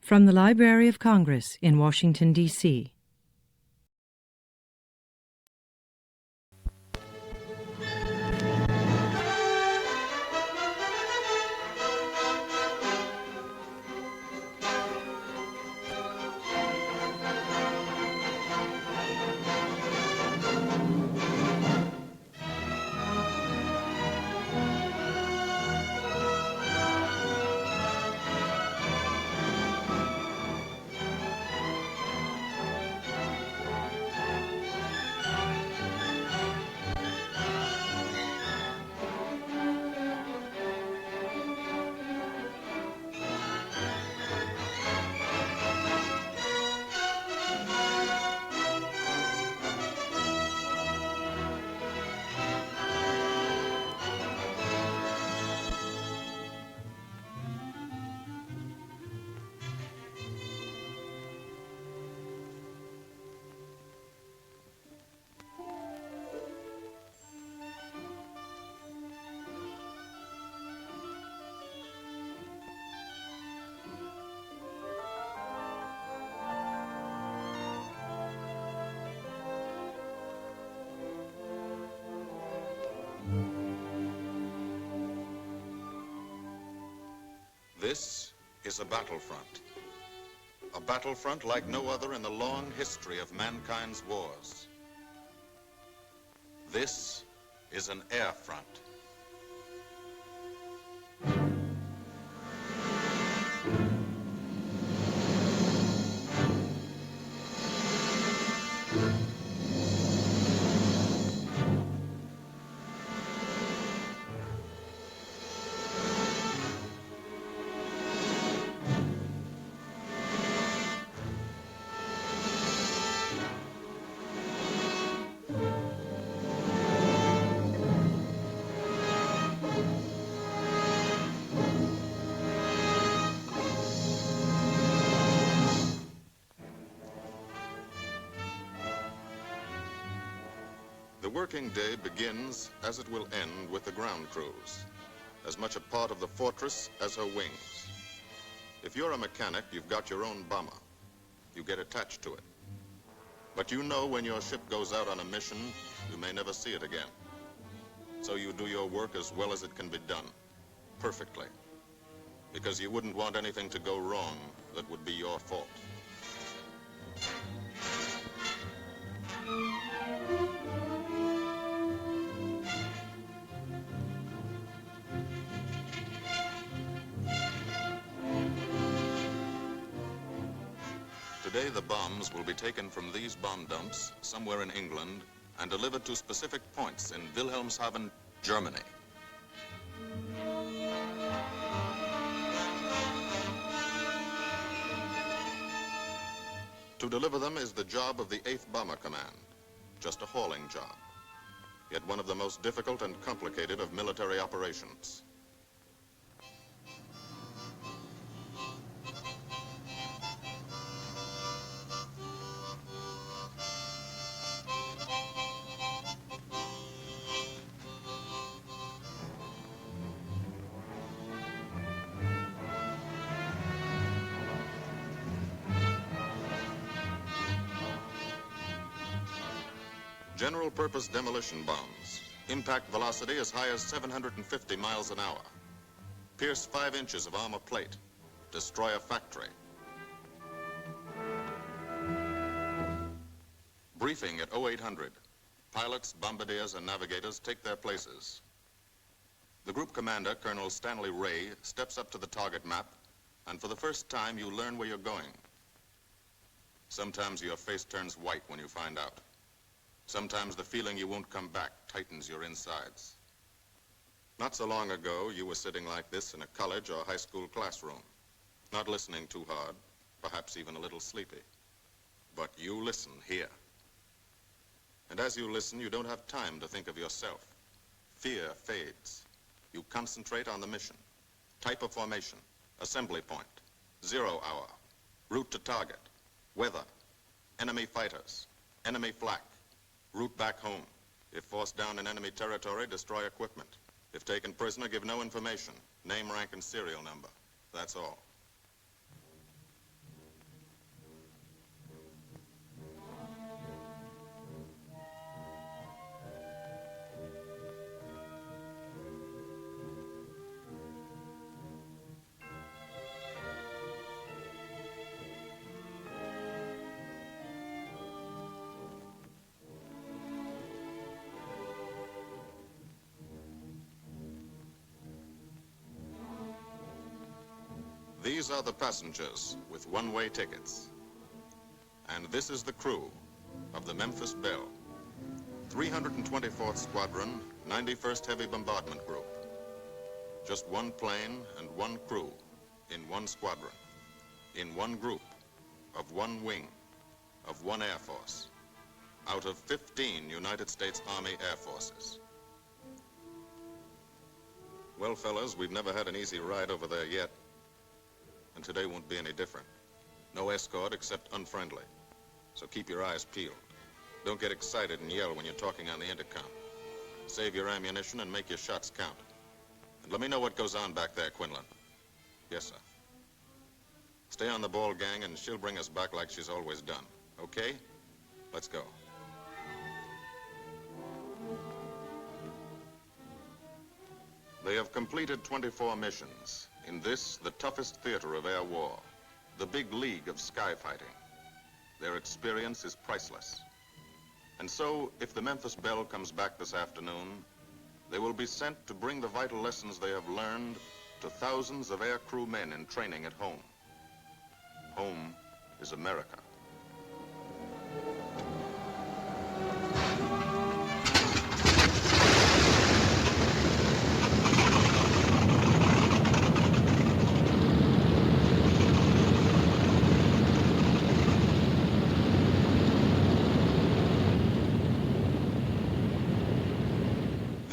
From the Library of Congress in Washington, D.C. This is a battlefront. A battlefront like no other in the long history of mankind's wars. This is an air front. The working day begins, as it will end, with the ground crews, as much a part of the fortress as her wings. If you're a mechanic, you've got your own bomber. You get attached to it. But you know when your ship goes out on a mission, you may never see it again. So you do your work as well as it can be done, perfectly, because you wouldn't want anything to go wrong that would be your fault. Today, the bombs will be taken from these bomb dumps somewhere in England and delivered to specific points in Wilhelmshaven, Germany. To deliver them is the job of the 8th Bomber Command, just a hauling job, yet one of the most difficult and complicated of military operations. General-purpose demolition bombs, impact velocity as high as 750 miles an hour, pierce 5 inches of armor plate, destroy a factory. Briefing at 0800. Pilots, bombardiers, and navigators take their places. The group commander, Colonel Stanley Ray, steps up to the target map, and for the first time you learn where you're going. Sometimes your face turns white when you find out. Sometimes the feeling you won't come back tightens your insides. Not so long ago, you were sitting like this in a college or high school classroom, not listening too hard, perhaps even a little sleepy. But you listen here. And as you listen, you don't have time to think of yourself. Fear fades. You concentrate on the mission. Type of formation, assembly point, 0 hour, route to target, weather, enemy fighters, enemy flak, route back home. If forced down in enemy territory, destroy equipment. If taken prisoner, give no information. Name, rank, and serial number. That's all. These are the passengers with one-way tickets. And this is the crew of the Memphis Belle, 324th Squadron, 91st Heavy Bombardment Group. Just one plane and one crew in one squadron, in one group, of one wing, of one Air Force, out of 15 United States Army Air Forces. Well, fellas, we've never had an easy ride over there yet, and today won't be any different. No escort except unfriendly, so keep your eyes peeled. Don't get excited and yell when you're talking on the intercom. Save your ammunition and make your shots count. And let me know what goes on back there, Quinlan. Yes, sir. Stay on the ball, gang, and she'll bring us back like she's always done. Okay? Let's go. They have completed 24 missions in this, the toughest theater of air war, the big league of sky fighting. Their experience is priceless. And so, if the Memphis Belle comes back this afternoon, they will be sent to bring the vital lessons they have learned to thousands of air crew men in training at home. Home is America.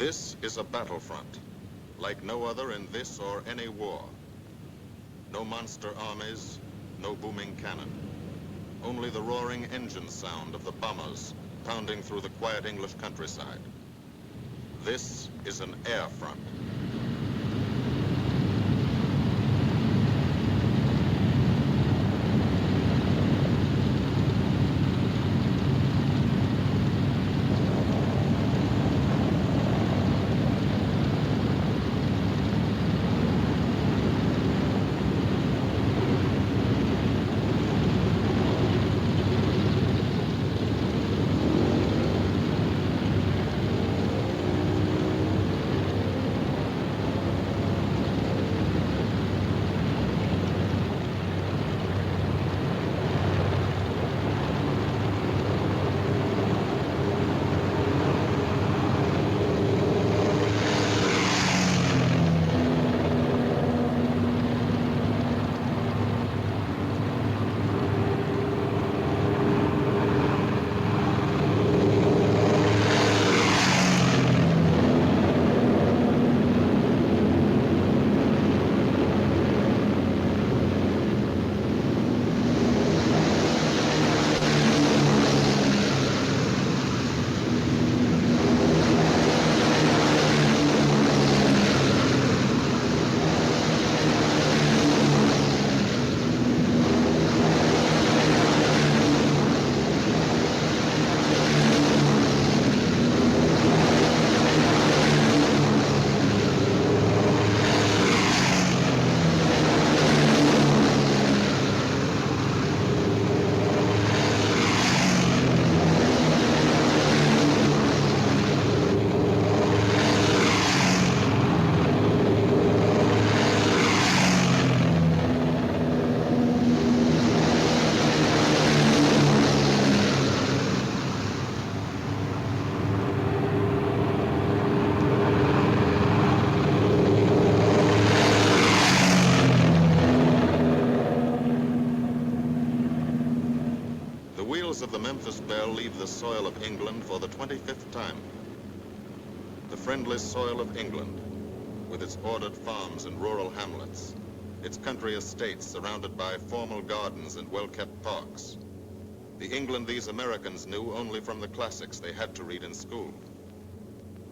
This is a battlefront, like no other in this or any war. No monster armies, no booming cannon. Only the roaring engine sound of the bombers pounding through the quiet English countryside. This is an air front. The wheels of the Memphis Belle leave the soil of England for the 25th time. The friendly soil of England, with its ordered farms and rural hamlets, its country estates surrounded by formal gardens and well-kept parks. The England these Americans knew only from the classics they had to read in school.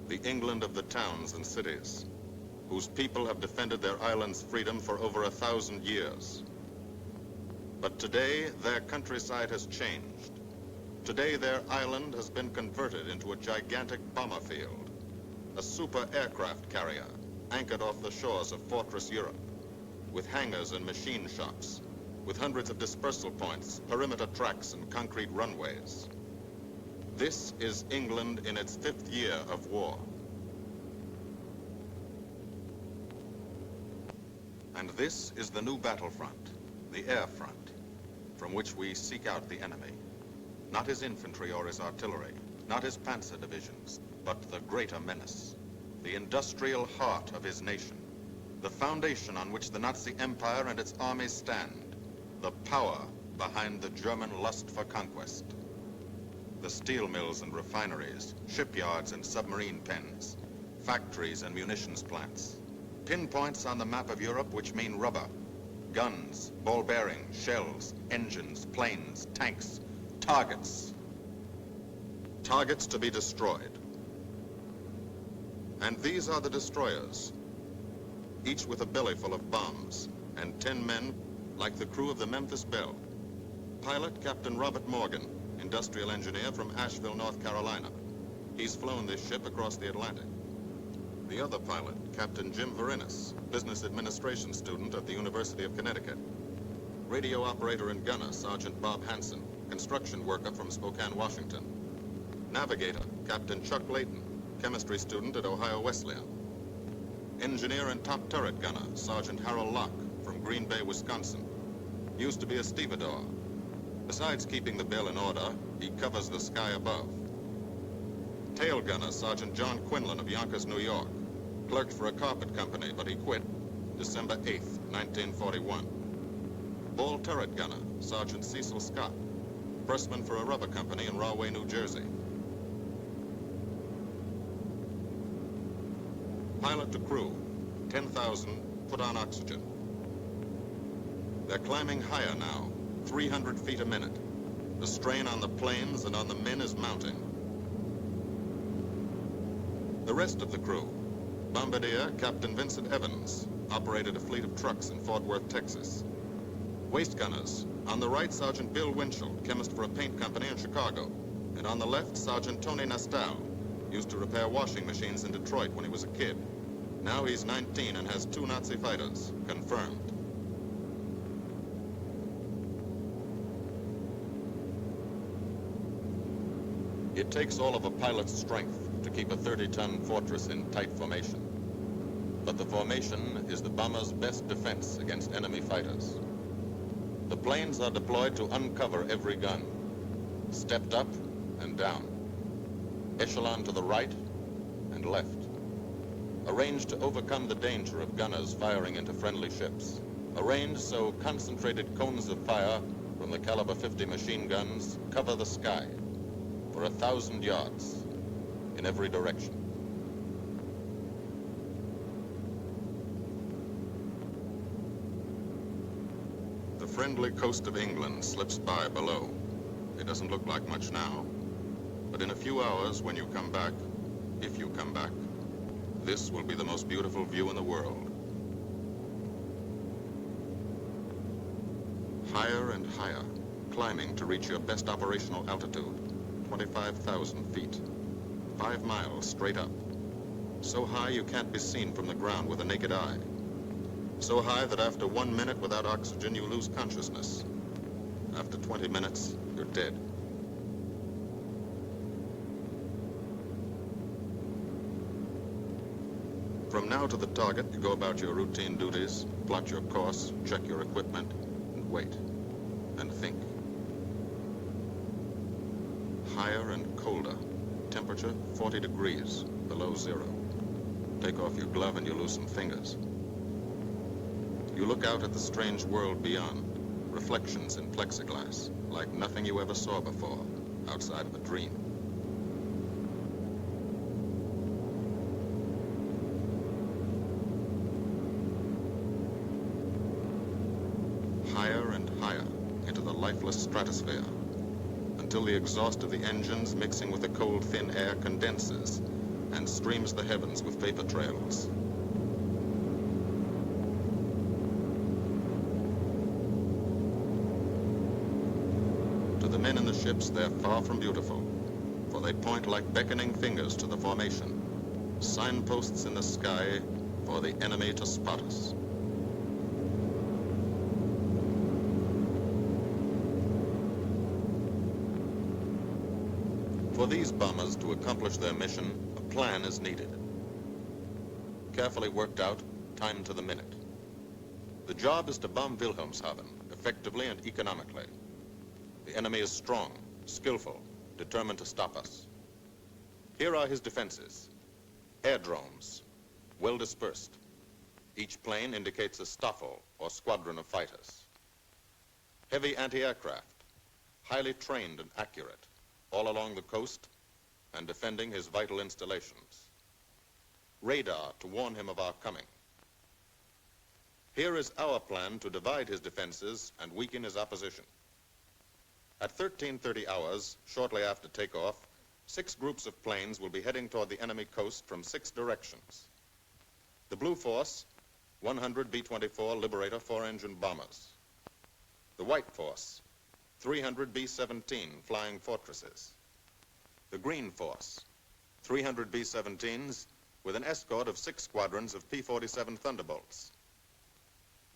The England of the towns and cities, whose people have defended their island's freedom for over 1,000 years. But today, their countryside has changed. Today, their island has been converted into a gigantic bomber field, a super aircraft carrier anchored off the shores of Fortress Europe, with hangars and machine shops, with hundreds of dispersal points, perimeter tracks, and concrete runways. This is England in its 5th year of war. And this is the new battlefront, the air front, from which we seek out the enemy. Not his infantry or his artillery, not his panzer divisions, but the greater menace, the industrial heart of his nation, the foundation on which the Nazi Empire and its armies stand, the power behind the German lust for conquest. The steel mills and refineries, shipyards and submarine pens, factories and munitions plants, pinpoints on the map of Europe which mean rubber, guns, ball bearings, shells, engines, planes, tanks, targets. Targets to be destroyed. And these are the destroyers, each with a belly full of bombs, and 10 men like the crew of the Memphis Belle. Pilot Captain Robert Morgan, industrial engineer from Asheville, North Carolina. He's flown this ship across the Atlantic. The other pilot, Captain Jim Verinis, business administration student at the University of Connecticut. Radio operator and gunner, Sergeant Bob Hansen, construction worker from Spokane, Washington. Navigator, Captain Chuck Layton, chemistry student at Ohio Wesleyan. Engineer and top turret gunner, Sergeant Harold Locke, from Green Bay, Wisconsin. Used to be a stevedore. Besides keeping the Belle in order, he covers the sky above. Tail gunner, Sergeant John Quinlan of Yonkers, New York. Clerked for a carpet company, but he quit December 8th, 1941. Ball turret gunner, Sergeant Cecil Scott. Pressman for a rubber company in Rahway, New Jersey. Pilot to crew, 10,000, put on oxygen. They're climbing higher now, 300 feet a minute. The strain on the planes and on the men is mounting. The rest of the crew, Bombardier Captain Vincent Evans, operated a fleet of trucks in Fort Worth, Texas. Waist gunners, on the right, Sergeant Bill Winchell, chemist for a paint company in Chicago. And on the left, Sergeant Tony Nastal, used to repair washing machines in Detroit when he was a kid. Now he's 19 and has 2 Nazi fighters, confirmed. It takes all of a pilot's strength to keep a 30-ton fortress in tight formation. But the formation is the bomber's best defense against enemy fighters. The planes are deployed to uncover every gun, stepped up and down, echelon to the right and left, arranged to overcome the danger of gunners firing into friendly ships, arranged so concentrated cones of fire from the caliber 50 machine guns cover the sky for 1,000 yards in every direction. The friendly coast of England slips by below. It doesn't look like much now, but in a few hours when you come back, if you come back, this will be the most beautiful view in the world. Higher and higher, climbing to reach your best operational altitude, 25,000 feet. 5 miles straight up. So high you can't be seen from the ground with the naked eye. So high that after 1 minute without oxygen, you lose consciousness. After 20 minutes, you're dead. From now to the target, you go about your routine duties, plot your course, check your equipment, and wait, and think. Higher and colder. Temperature 40 degrees, below zero. Take off your glove and you lose some fingers. You look out at the strange world beyond, reflections in plexiglass, like nothing you ever saw before, outside of a dream. Higher and higher into the lifeless stratosphere, until the exhaust of the engines mixing with the cold, thin air condenses and streams the heavens with vapor trails. To the men in the ships, they're far from beautiful, for they point like beckoning fingers to the formation, signposts in the sky for the enemy to spot us. For these bombers to accomplish their mission, a plan is needed. Carefully worked out, timed to the minute. The job is to bomb Wilhelmshaven effectively and economically. The enemy is strong, skillful, determined to stop us. Here are his defenses. Airdromes, well dispersed. Each plane indicates a staffel or squadron of fighters. Heavy anti-aircraft, highly trained and accurate, all along the coast and defending his vital installations. Radar to warn him of our coming. Here is our plan to divide his defenses and weaken his opposition. At 13:30 hours, shortly after takeoff, 6 groups of planes will be heading toward the enemy coast from 6 directions. The Blue Force, 100 B-24 Liberator 4-engine bombers. The White Force, 300 B-17 Flying Fortresses. The Green Force, 300 B-17s with an escort of 6 squadrons of P-47 Thunderbolts.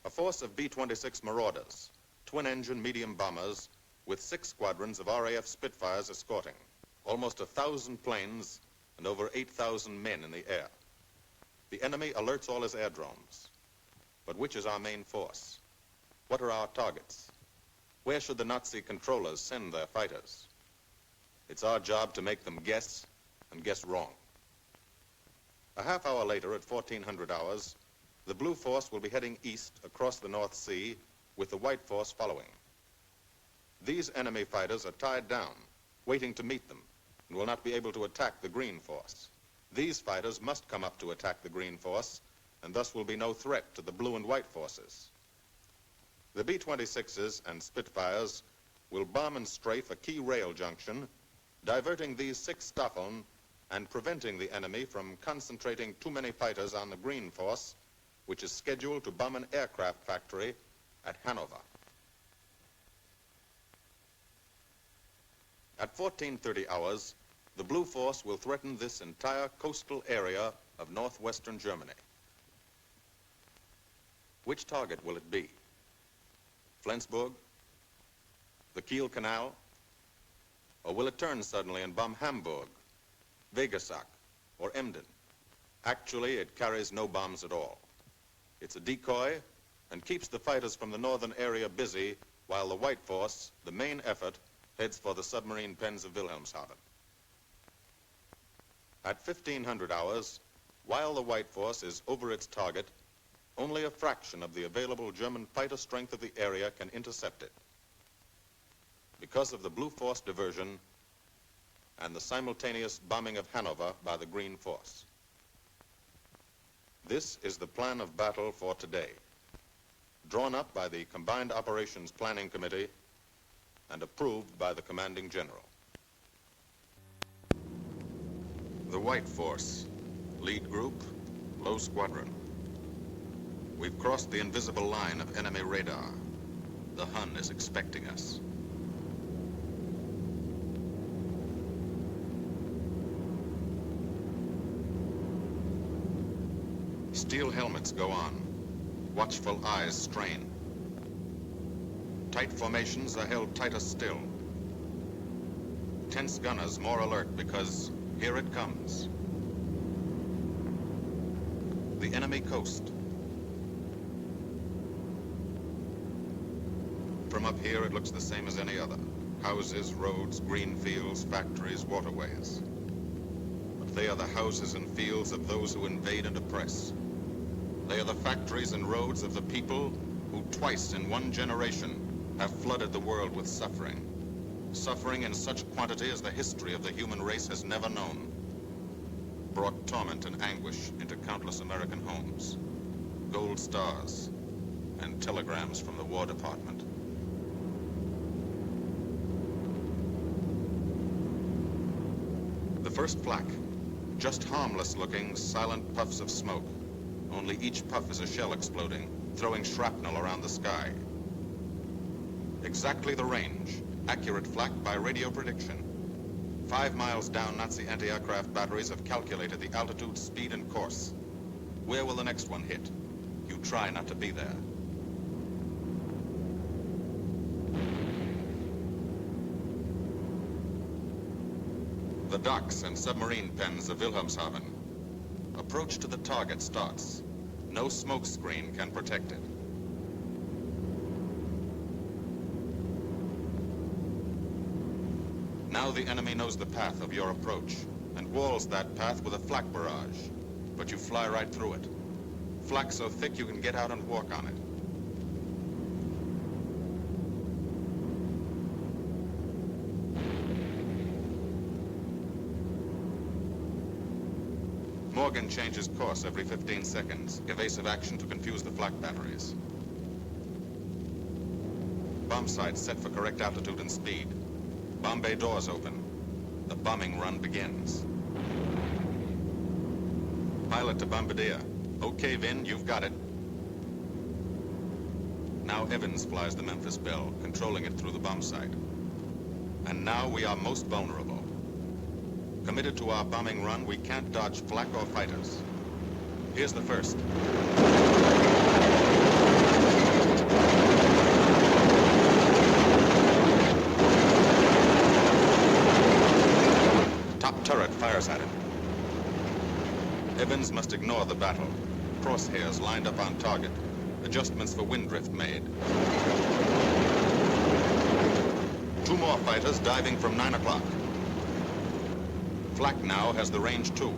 A force of B-26 Marauders, twin-engine medium bombers with 6 squadrons of RAF Spitfires escorting. Almost 1,000 planes and over 8,000 men in the air. The enemy alerts all his airdromes. But which is our main force? What are our targets? Where should the Nazi controllers send their fighters? It's our job to make them guess, and guess wrong. A half hour later, at 1400 hours, the Blue Force will be heading east across the North Sea with the White Force following. These enemy fighters are tied down, waiting to meet them, and will not be able to attack the Green Force. These fighters must come up to attack the Green Force, and thus will be no threat to the Blue and White Forces. The B-26s and Spitfires will bomb and strafe a key rail junction, diverting these 6 Staffeln and preventing the enemy from concentrating too many fighters on the Green Force, which is scheduled to bomb an aircraft factory at Hanover. At 14:30 hours, the Blue Force will threaten this entire coastal area of northwestern Germany. Which target will it be? Flensburg? The Kiel Canal? Or will it turn suddenly and bomb Hamburg, Wegesack, or Emden? Actually, it carries no bombs at all. It's a decoy and keeps the fighters from the northern area busy while the White Force, the main effort, heads for the submarine pens of Wilhelmshaven. At 1500 hours, while the White Force is over its target, only a fraction of the available German fighter strength of the area can intercept it. Because of the Blue Force diversion and the simultaneous bombing of Hanover by the Green Force. This is the plan of battle for today, drawn up by the Combined Operations Planning Committee and approved by the Commanding General. The White Force, lead group, low squadron. We've crossed the invisible line of enemy radar. The Hun is expecting us. Steel helmets go on. Watchful eyes strain. Tight formations are held tighter still. Tense gunners more alert because here it comes. The enemy coast. From up here, it looks the same as any other. Houses, roads, green fields, factories, waterways. But they are the houses and fields of those who invade and oppress. They are the factories and roads of the people who twice in one generation have flooded the world with suffering. Suffering in such quantity as the history of the human race has never known. Brought torment and anguish into countless American homes. Gold stars and telegrams from the War Department. The first flak, just harmless-looking, silent puffs of smoke. Only each puff is a shell exploding, throwing shrapnel around the sky. Exactly the range, accurate flak by radio prediction. 5 miles down, Nazi anti-aircraft batteries have calculated the altitude, speed, and course. Where will the next one hit? You try not to be there. The docks and submarine pens of Wilhelmshaven. Approach to the target starts. No smoke screen can protect it. Now the enemy knows the path of your approach and walls that path with a flak barrage. But you fly right through it. Flak so thick you can get out and walk on it. Morgan changes course every 15 seconds. Evasive action to confuse the flak batteries. Bomb sights set for correct altitude and speed. Bomb bay doors open. The bombing run begins. Pilot to Bombardier. Okay, Vin, you've got it. Now Evans flies the Memphis Belle, controlling it through the bomb site. And now we are most vulnerable. Committed to our bombing run, we can't dodge flak or fighters. Here's the first. Top turret fires at it. Evans must ignore the battle. Crosshairs lined up on target. Adjustments for wind drift made. 2 more fighters diving from 9 o'clock. Flak now has the range too.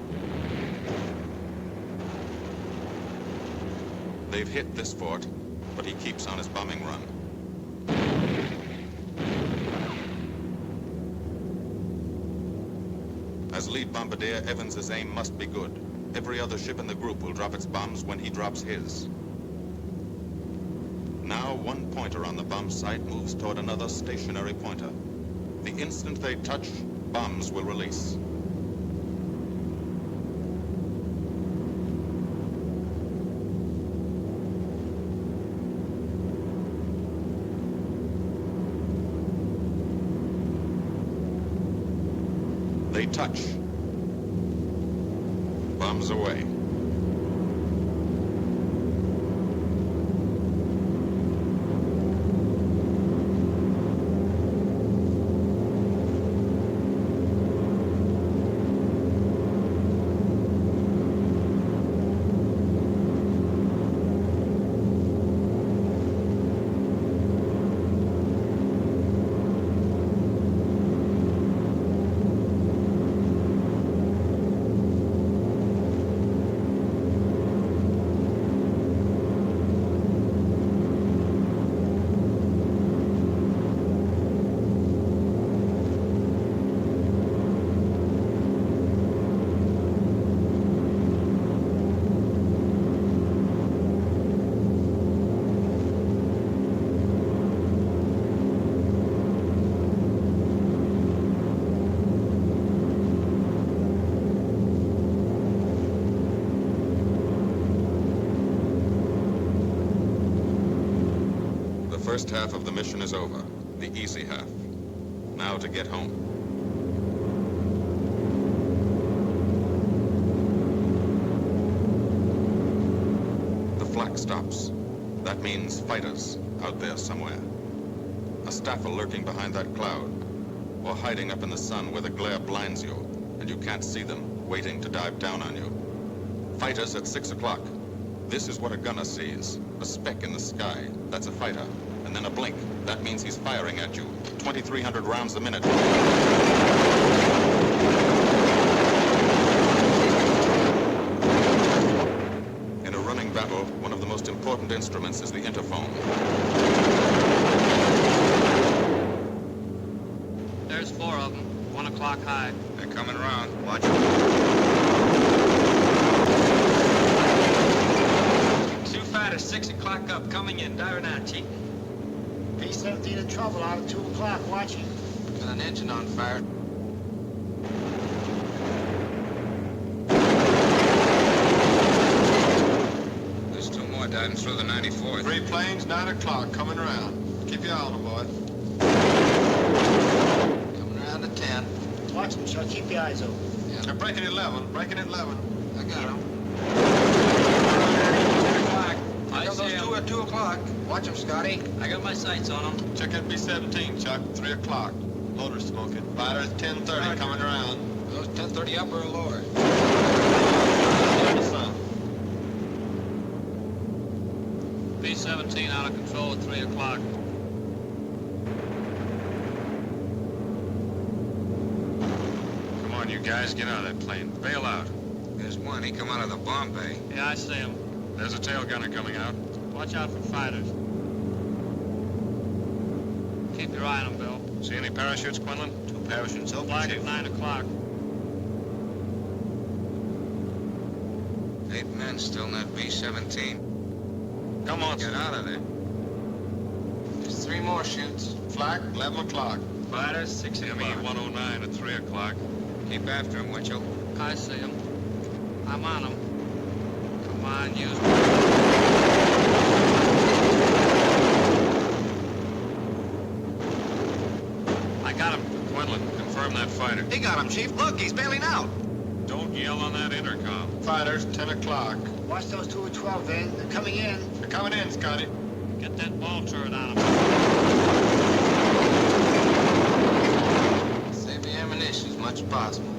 They've hit this fort, but he keeps on his bombing run. As lead bombardier, Evans's aim must be good. Every other ship in the group will drop its bombs when he drops his. Now one pointer on the bomb site moves toward another stationary pointer. The instant they touch, bombs will release. They touch. Bombs away. The first half of the mission is over, the easy half. Now to get home. The flak stops. That means fighters out there somewhere. A staffer lurking behind that cloud, or hiding up in the sun where the glare blinds you, and you can't see them, waiting to dive down on you. Fighters at 6 o'clock. This is what a gunner sees. A speck in the sky. That's a fighter. And then a blink. That means he's firing at you. 2,300 rounds a minute. In a running battle, one of the most important instruments is the interphone. There's 4 of them. 1 o'clock high. They're coming around. Watch them. 2 fighters, 6 o'clock up, coming in. Diving out, Chief. B-17 in trouble out at 2 o'clock, watching. Got an engine on fire. There's 2 more diving through the 94th. 3 planes, 9 o'clock, coming around. Keep your eye on them, boy. Coming around to 10. Watch them, Chuck. Keep your eyes open. Yeah. They're breaking at 11, breaking at 11. I got them. 10 o'clock. I got those 2 at 2 o'clock. Watch them, Scotty. I got my sights on them. Check that B-17, Chuck, 3 o'clock. Loader smoking. Fighters, 10:30, coming around. Those 10:30 upper or lower? The sun. B-17 out of control at 3 o'clock. you guys get out of that plane. Bail out. There's one. He come out of the bomb bay. Yeah, I see him. There's a tail gunner coming out. Watch out for fighters. Keep your eye on him, Bill. See any parachutes, Quinlan? 2 parachutes open, Flag Chief. at 9 o'clock. 8 men still in that B-17. Come on, Get out of there. There's 3 more chutes. Flak, 11 o'clock. Fighters, 6 ME o'clock. 109 at 3 o'clock. Keep after him, Winchell. I see him. I'm on him. Come on, use I got him. Quinlan, confirm that fighter. He got him, Chief. Look, he's bailing out. Don't yell on that intercom. Fighters, 10 o'clock. Watch those 2 at 12, Van. They're coming in. They're coming in, Scotty. Get that ball turret on him. Save the ammunition as much as possible.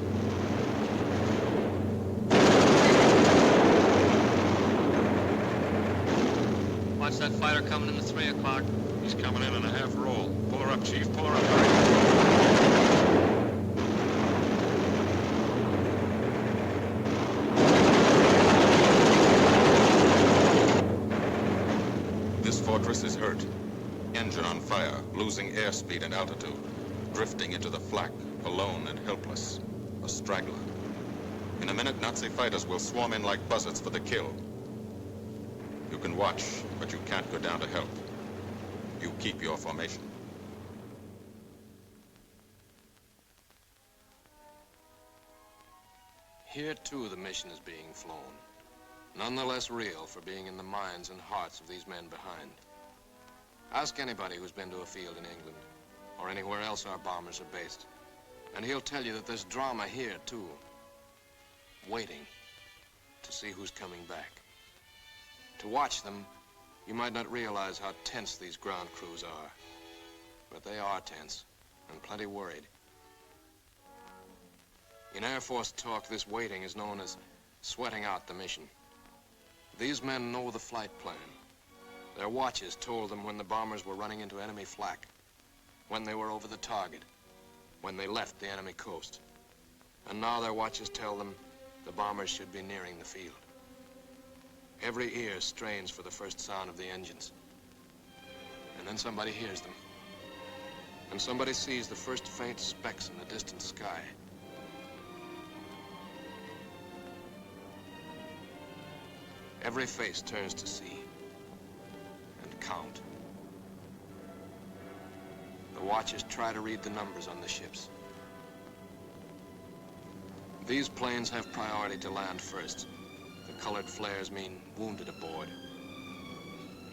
Watch that fighter coming in at 3 o'clock. He's coming in a half roll. Pull her up, Chief. Pull her up. Hurry. This fortress is hurt. Engine on fire, losing airspeed and altitude. Drifting into the flak, alone and helpless. A straggler. In a minute, Nazi fighters will swarm in like buzzards for the kill. You can watch, but you can't go down to help. You keep your formation. Here, too, the mission is being flown. None the less real for being in the minds and hearts of these men behind. Ask anybody who's been to a field in England, or anywhere else our bombers are based, and he'll tell you that there's drama here, too. Waiting to see who's coming back. To watch them, you might not realize how tense these ground crews are. But they are tense, and plenty worried. In Air Force talk, this waiting is known as sweating out the mission. These men know the flight plan. Their watches told them when the bombers were running into enemy flak, when they were over the target, when they left the enemy coast. And now their watches tell them the bombers should be nearing the field. Every ear strains for the first sound of the engines. And then somebody hears them. And somebody sees the first faint specks in the distant sky. Every face turns to see and count. The watchers try to read the numbers on the ships. These planes have priority to land first. The colored flares mean wounded aboard.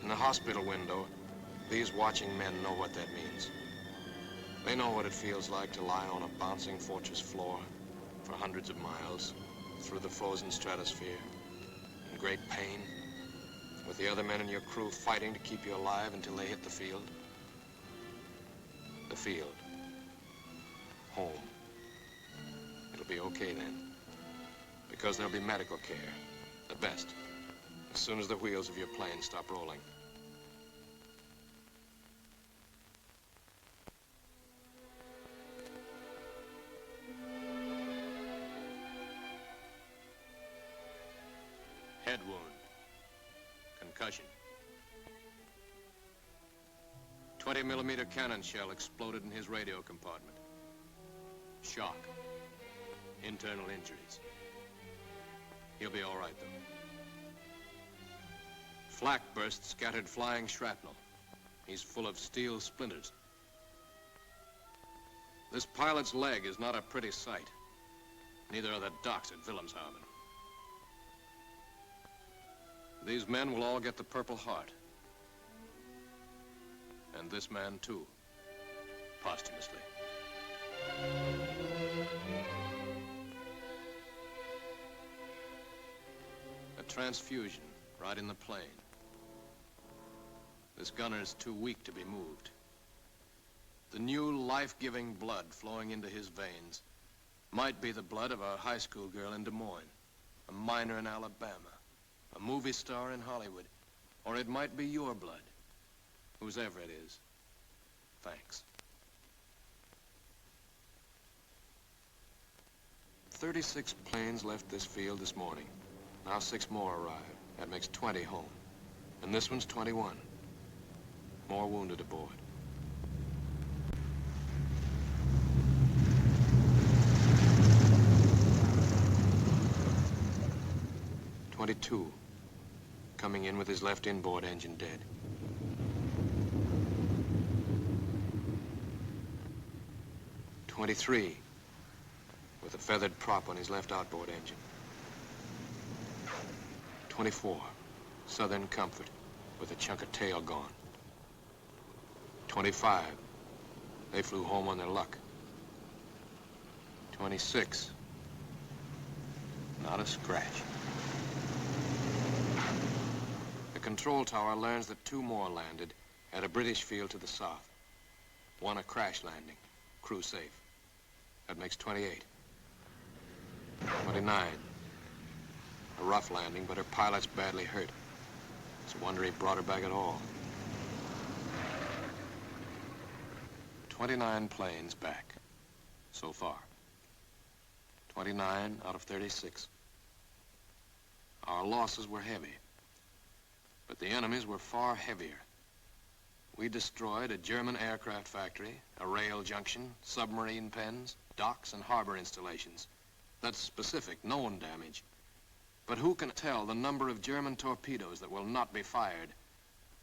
In the hospital window, these watching men know what that means. They know what it feels like to lie on a bouncing fortress floor for hundreds of miles through the frozen stratosphere in great pain, with the other men in your crew fighting to keep you alive until they hit the field. The field. Home. It'll be okay then, because there'll be medical care, the best, as soon as the wheels of your plane stop rolling. Head wound. Concussion. 20mm cannon shell exploded in his radio compartment. Shock. Internal injuries. He'll be all right, though. Flak burst scattered flying shrapnel. He's full of steel splinters. This pilot's leg is not a pretty sight. Neither are the docks at Wilhelmshaven. These men will all get the Purple Heart. And this man, too, posthumously. A transfusion right in the plane. This gunner's too weak to be moved. The new life-giving blood flowing into his veins might be the blood of a high school girl in Des Moines, a miner in Alabama, a movie star in Hollywood, or it might be your blood. Whosever it is, thanks. 36 planes left this field this morning. Now 6 more arrived. That makes 20 home. And this one's 21. More wounded aboard. "22, coming in with his left inboard engine dead. "23, with a feathered prop on his left outboard engine. 24, Southern Comfort, with a chunk of tail gone. 25, they flew home on their luck. 26, not a scratch. The control tower learns that 2 more landed at a British field to the south. 1 a crash landing, crew safe. That makes 28. 29, a rough landing, but her pilot's badly hurt. It's a wonder he brought her back at all. 29 planes back, so far. 29 out of 36. Our losses were heavy, but the enemy's were far heavier. We destroyed a German aircraft factory, a rail junction, submarine pens, docks and harbor installations. That's specific, known damage. But who can tell the number of German torpedoes that will not be fired,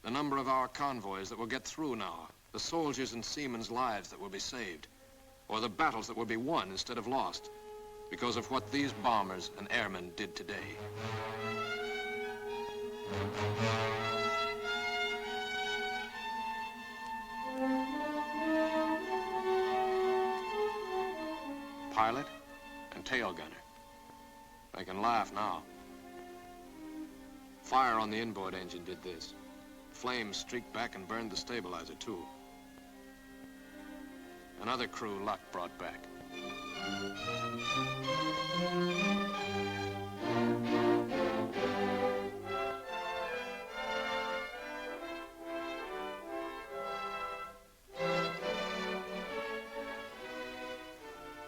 the number of our convoys that will get through now, the soldiers and seamen's lives that will be saved, or the battles that will be won instead of lost because of what these bombers and airmen did today. Pilot and tail gunner. They can laugh now. Fire on the inboard engine did this. Flames streaked back and burned the stabilizer, too. Another crew luck brought back.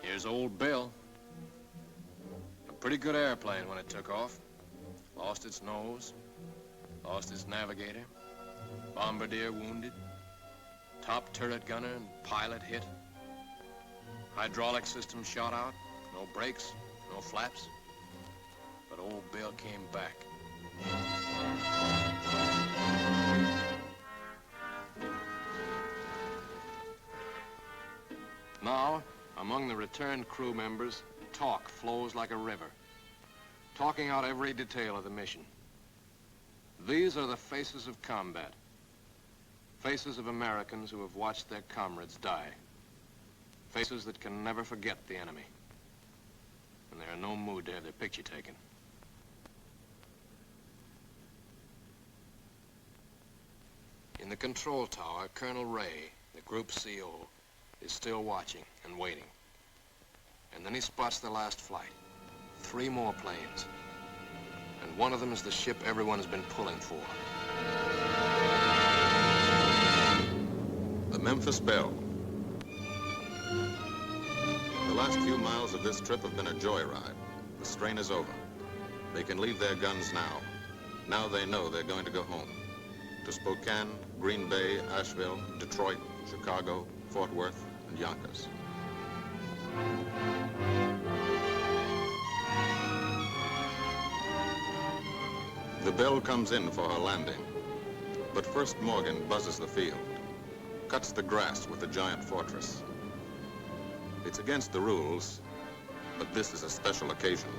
Here's old Bill. A pretty good airplane when it took off. Lost its nose, lost its navigator, bombardier wounded, top turret gunner and pilot hit, hydraulic system shot out, no brakes, no flaps, but old Bill came back. Now, among the returned crew members, talk flows like a river, talking out every detail of the mission. These are the faces of combat, faces of Americans who have watched their comrades die, faces that can never forget the enemy, and they're in no mood to have their picture taken. In the control tower, Colonel Ray, the group CO, is still watching and waiting. And then he spots the last flight. 3 more planes. And one of them is the ship everyone has been pulling for. The Memphis Belle. The last few miles of this trip have been a joyride. The strain is over. They can leave their guns now. Now they know they're going to go home. To Spokane, Green Bay, Asheville, Detroit, Chicago, Fort Worth, and Yonkers. The Belle comes in for her landing. But first Morgan buzzes the field, cuts the grass with the giant fortress. It's against the rules, but this is a special occasion.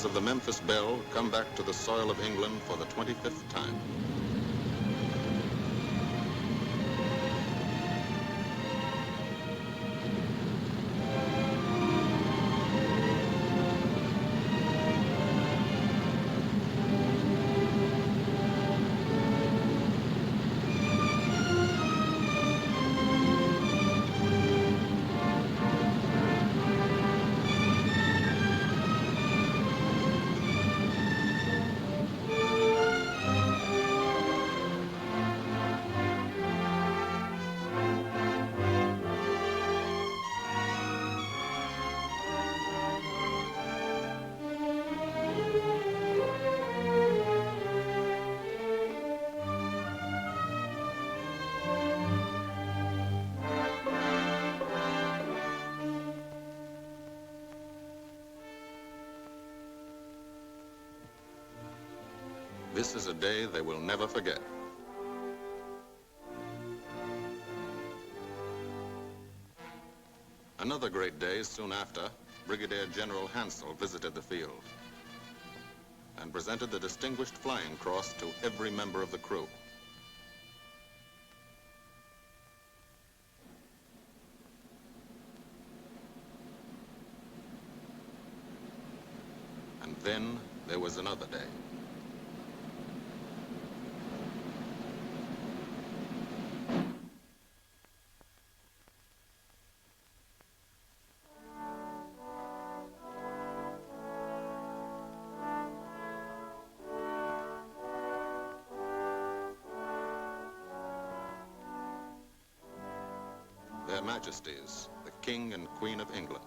Of the Memphis Belle come back to the soil of England for the 25th time. This is a day they will never forget. Another great day soon after, Brigadier General Hansel visited the field and presented the Distinguished Flying Cross to every member of the crew. And then there was another day. Their Majesties, the King and Queen of England.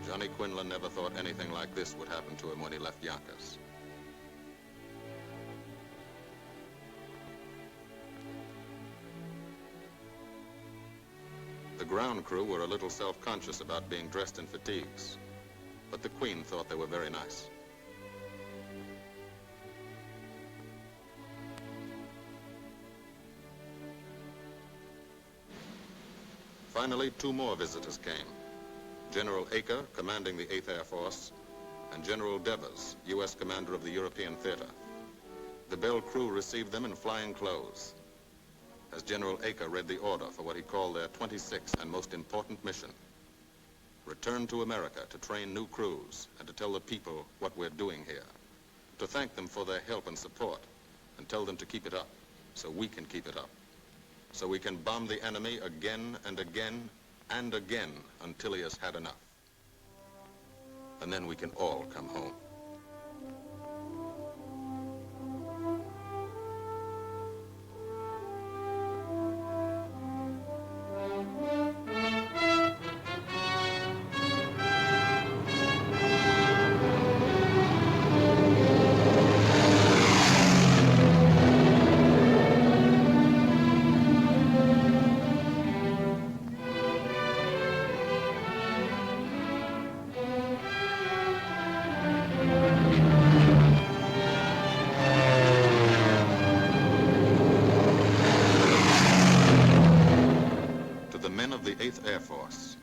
Johnny Quinlan never thought anything like this would happen to him when he left Yonkers. The ground crew were a little self-conscious about being dressed in fatigues, but the Queen thought they were very nice. Finally, two more visitors came. General Acre, commanding the 8th Air Force, and General Devers, U.S. commander of the European Theater. The Belle crew received them in flying clothes, as General Acre read the order for what he called their 26th and most important mission. Return to America to train new crews and to tell the people what we're doing here. To thank them for their help and support and tell them to keep it up so we can keep it up. So we can bomb the enemy again and again and again until he has had enough. And then we can all come home. The 8th Air Force,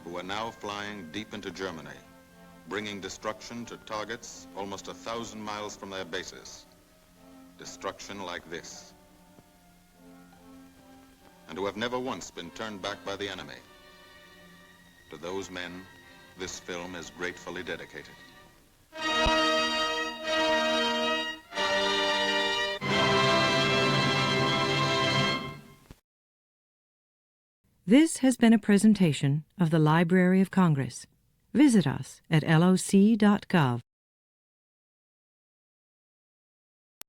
who are now flying deep into Germany, bringing destruction to targets almost 1,000 miles from their bases. Destruction like this. And who have never once been turned back by the enemy. To those men, this film is gratefully dedicated. This has been a presentation of the Library of Congress. Visit us at loc.gov.